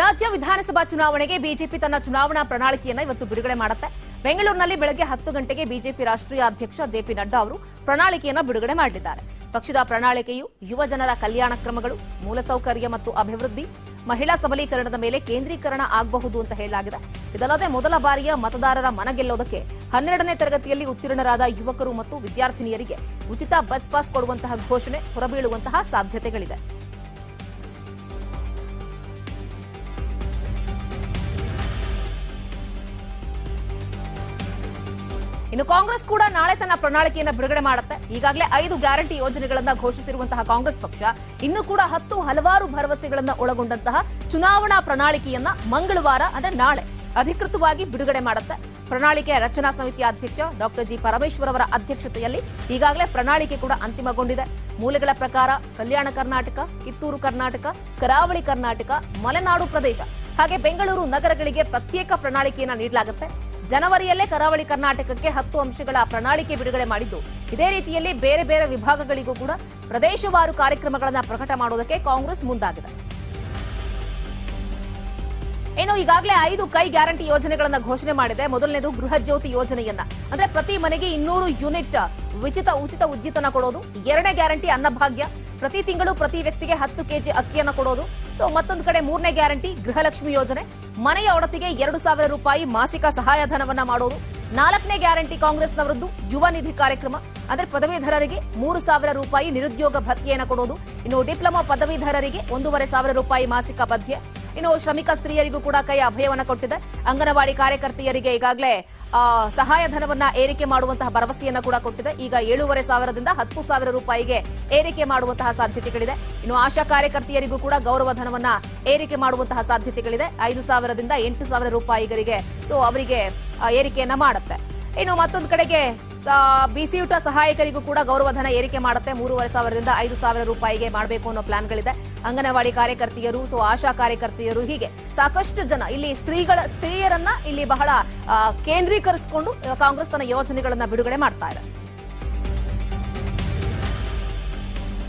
ರಾಜ್ಯ ವಿಧಾನಸಭಾ ಚುನಾವಣೆಗೆ ಬಿಜೆಪಿ ತನ್ನ ಚುನಾವಣಾ ಪ್ರಣಾಳಿಕೆಯನ್ನು ಇವತ್ತು ಬಿಡುಗಡೆ ಮಾಡುತ್ತೆ. ಬೆಂಗಳೂರಿನಲ್ಲಿ ಬೆಳಗ್ಗೆ 10 ಗಂಟೆಗೆ ಬಿಜೆಪಿ ರಾಷ್ಟ್ರೀಯ ಅಧ್ಯಕ್ಷ ಜೆಪಿ ನಡ್ಡಾ ಅವರು ಪ್ರಣಾಳಿಕೆಯನ್ನು ಬಿಡುಗಡೆ ಮಾಡಿದ್ದಾರೆ. ಪಕ್ಷದ ಪ್ರಣಾಳಿಕೆಯು ಯುವ ಜನರ ಕಲ್ಯಾಣ ಕ್ರಮಗಳು, ಮೂಲಸೌಕರ್ಯ ಮತ್ತು ಅಭಿವೃದ್ಧಿ, ಮಹಿಳಾ ಸಬಲೀಕರಣದ ಮೇಲೆ ಕೇಂದ್ರೀಕರಣ ಆಗಬಹುದು ಅಂತ ಹೇಳಲಾಗಿದೆ. ಇದಲ್ಲದೆ ಮೊದಲ ಬಾರಿಯ ಮತದಾರರ ಮನಗೆಲ್ಲೋದಕ್ಕೆ 12ನೇ ತರಗತಿಯಲ್ಲಿ ಉತ್ತೀರ್ಣರಾದ ಯುವಕರು ಮತ್ತು ವಿದ್ಯಾರ್ಥಿನಿಯರಿಗೆ ಉಚಿತ ಬಸ್ ಪಾಸ್ ಕೊಡುವಂತಹ ಘೋಷಣೆ ಹೊರಬೀಳುವಂತಹ ಸಾಧ್ಯತೆಗಳಿದೆ. ಇನ್ನು ಕಾಂಗ್ರೆಸ್ ಕೂಡ ನಾಳೆ ತನ್ನ ಪ್ರಣಾಳಿಕೆಯನ್ನು ಬಿಡುಗಡೆ ಮಾಡುತ್ತೆ. ಈಗಾಗಲೇ 5 ಗ್ಯಾರಂಟಿ ಯೋಜನೆಗಳನ್ನು ಘೋಷಿಸಿರುವಂತಹ ಕಾಂಗ್ರೆಸ್ ಪಕ್ಷ ಇನ್ನೂ ಕೂಡ 10 ಹಲವಾರು ಭರವಸೆಗಳನ್ನು ಒಳಗೊಂಡಂತಹ ಚುನಾವಣಾ ಪ್ರಣಾಳಿಕೆಯನ್ನ ಮಂಗಳವಾರ ಅಂದ್ರೆ ನಾಳೆ ಅಧಿಕೃತವಾಗಿ ಬಿಡುಗಡೆ ಮಾಡುತ್ತೆ. ಪ್ರಣಾಳಿಕೆಯ ರಚನಾ ಸಮಿತಿಯ ಅಧ್ಯಕ್ಷ ಡಾಕ್ಟರ್ ಜಿ ಪರಮೇಶ್ವರ್ ಅವರ ಅಧ್ಯಕ್ಷತೆಯಲ್ಲಿ ಈಗಾಗಲೇ ಪ್ರಣಾಳಿಕೆ ಕೂಡ ಅಂತಿಮಗೊಂಡಿದೆ. ಮೂಲಗಳ ಪ್ರಕಾರ ಕಲ್ಯಾಣ ಕರ್ನಾಟಕ, ಕಿತ್ತೂರು ಕರ್ನಾಟಕ, ಕರಾವಳಿ ಕರ್ನಾಟಕ, ಮಲೆನಾಡು ಪ್ರದೇಶ ಹಾಗೆ ಬೆಂಗಳೂರು ನಗರಗಳಿಗೆ ಪ್ರತ್ಯೇಕ ಪ್ರಣಾಳಿಕೆಯನ್ನು ನೀಡಲಾಗುತ್ತೆ. ಜನವರಿಯಲ್ಲೇ ಕರಾವಳಿ ಕರ್ನಾಟಕಕ್ಕೆ 10 ಅಂಶಗಳ ಪ್ರಣಾಳಿಕೆ ಬಿಡುಗಡೆ ಮಾಡಿದ್ದು, ಇದೇ ರೀತಿಯಲ್ಲಿ ಬೇರೆ ಬೇರೆ ವಿಭಾಗಗಳಿಗೂ ಕೂಡ ಪ್ರದೇಶವಾರು ಕಾರ್ಯಕ್ರಮಗಳನ್ನು ಪ್ರಕಟ ಮಾಡುವುದಕ್ಕೆ ಕಾಂಗ್ರೆಸ್ ಮುಂದಾಗಿದೆ. ಇನ್ನು ಈಗಾಗಲೇ 5 ಕೈ ಗ್ಯಾರಂಟಿ ಯೋಜನೆಗಳನ್ನು ಘೋಷಣೆ ಮಾಡಿದೆ. ಮೊದಲನೇದು ಗೃಹ ಜ್ಯೋತಿ ಯೋಜನೆಯನ್ನ, ಅಂದ್ರೆ ಪ್ರತಿ ಮನೆಗೆ 200 ಯೂನಿಟ್ ಉಚಿತ ವಿದ್ಯುತ್ತನ್ನ ಕೊಡೋದು. 2ನೇ ಗ್ಯಾರಂಟಿ ಅನ್ನಭಾಗ್ಯ, ಪ್ರತಿ ತಿಂಗಳು ಪ್ರತಿ ವ್ಯಕ್ತಿಗೆ 10 ಕೆಜಿ ಅಕ್ಕಿಯನ್ನು ಕೊಡೋದು. ಮತ್ತೊಂದು ಕಡೆ 3ನೇ ಗ್ಯಾರಂಟಿ ಗೃಹಲಕ್ಷ್ಮಿ ಯೋಜನೆ, ಮನೆಯ ಒಡತಿಗೆ 2,000 ರೂಪಾಯಿ ಮಾಸಿಕ ಸಹಾಯಧನವನ್ನ ಮಾಡೋದು. 4ನೇ ಗ್ಯಾರಂಟಿ ಕಾಂಗ್ರೆಸ್ನವರದ್ದು ಯುವ ನಿಧಿ ಕಾರ್ಯಕ್ರಮ, ಅಂದ್ರೆ ಪದವೀಧರರಿಗೆ 3,000 ರೂಪಾಯಿ ನಿರುದ್ಯೋಗ ಭತ್ಯೆಯನ್ನು ಕೊಡೋದು. ಇನ್ನು ಡಿಪ್ಲೊಮಾ ಪದವೀಧರರಿಗೆ 1,500 ರೂಪಾಯಿ ಮಾಸಿಕ ಭತ್ಯೆ. ಇನ್ನು ಶ್ರಮಿಕ ಸ್ತ್ರೀಯರಿಗೂ ಕೂಡ ಕೈ ಅಭಯವನ್ನ ಕೊಟ್ಟಿದೆ. ಅಂಗನವಾಡಿ ಕಾರ್ಯಕರ್ತೆಯರಿಗೆ ಈಗಾಗಲೇ ಸಹಾಯಧನವನ್ನ ಏರಿಕೆ ಮಾಡುವಂತಹ ಭರವಸೆಯನ್ನ ಕೂಡ ಕೊಟ್ಟಿದೆ. ಈಗ 7,500ದಿಂದ 10,000 ರೂಪಾಯಿಗೆ ಏರಿಕೆ ಮಾಡುವಂತಹ ಸಾಧ್ಯತೆಗಳಿದೆ. ಇನ್ನು ಆಶಾ ಕಾರ್ಯಕರ್ತೆಯರಿಗೂ ಕೂಡ ಗೌರವ ಧನವನ್ನ ಏರಿಕೆ ಮಾಡುವಂತಹ ಸಾಧ್ಯತೆಗಳಿದೆ. 5,000ದಿಂದ 8,000 ರೂಪಾಯಿಗಳಿಗೆ ಅವರಿಗೆ ಏರಿಕೆಯನ್ನ ಮಾಡುತ್ತೆ. ಇನ್ನು ಮತ್ತೊಂದು ಕಡೆಗೆ ಬಿಸಿಯೂಟ ಸಹಾಯಕರಿಗೂ ಕೂಡ ಗೌರವಧನ ಏರಿಕೆ ಮಾಡುತ್ತೆ. 3,500ದಿಂದ 5,000 ರೂಪಾಯಿಗೆ ಮಾಡಬೇಕು ಅನ್ನೋ ಪ್ಲಾನ್ಗಳಿದೆ. ಅಂಗನವಾಡಿ ಕಾರ್ಯಕರ್ತೆಯರು, ಆಶಾ ಕಾರ್ಯಕರ್ತೆಯರು, ಹೀಗೆ ಸಾಕಷ್ಟು ಜನ ಇಲ್ಲಿ ಸ್ತ್ರೀಯರನ್ನ ಇಲ್ಲಿ ಬಹಳ ಕೇಂದ್ರೀಕರಿಸಿಕೊಂಡು ಕಾಂಗ್ರೆಸ್ ತನ್ನ ಯೋಜನೆಗಳನ್ನ ಬಿಡುಗಡೆ ಮಾಡ್ತಾ ಇದೆ.